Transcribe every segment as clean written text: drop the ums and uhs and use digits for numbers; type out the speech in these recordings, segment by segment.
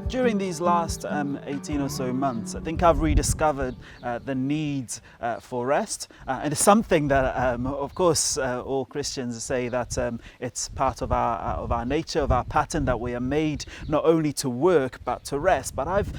During these last 18 or so months, I think I've rediscovered the need for rest. And it's something that, of course, all Christians say that it's part of our nature, of our pattern, that we are made not only to work but to rest. But I've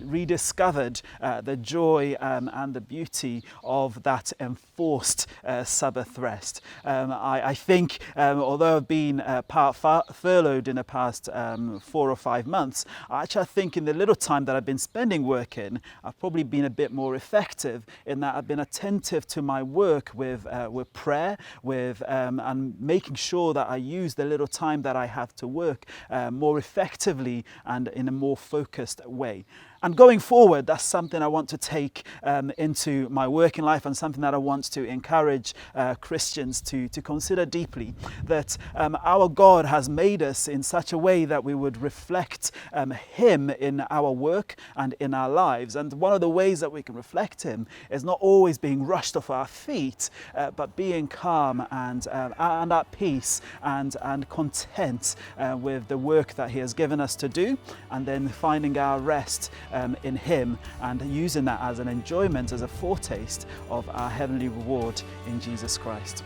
rediscovered the joy and the beauty of that enforced Sabbath rest. I think, although I've been part furloughed in the past 4 or 5 months, I think in the little time that I've been spending working, I've probably been a bit more effective in that I've been attentive to my work with prayer, and making sure that I use the little time that I have to work more effectively and in a more focused way. And going forward, that's something I want to take into my working life, and something that I want to encourage Christians to consider deeply, that our God has made us in such a way that we would reflect Him in our work and in our lives. And one of the ways that we can reflect Him is not always being rushed off our feet, but being calm and at peace and content with the work that He has given us to do, and then finding our rest in Him, and using that as an enjoyment, as a foretaste of our heavenly reward in Jesus Christ.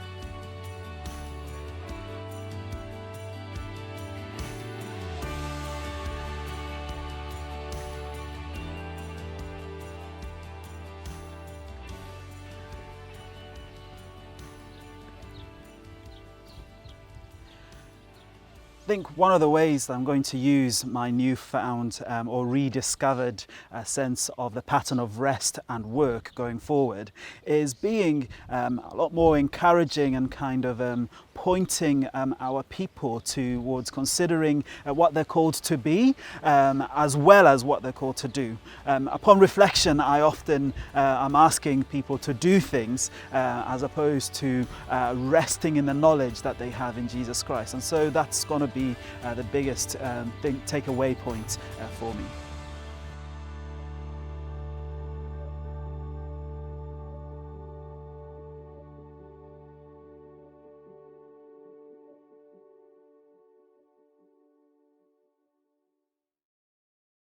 I think one of the ways that I'm going to use my newfound or rediscovered sense of the pattern of rest and work going forward is being a lot more encouraging and kind of pointing our people towards considering what they're called to be, as well as what they're called to do. Upon reflection, I often am asking people to do things as opposed to resting in the knowledge that they have in Jesus Christ. And so that's going to be the biggest takeaway point for me.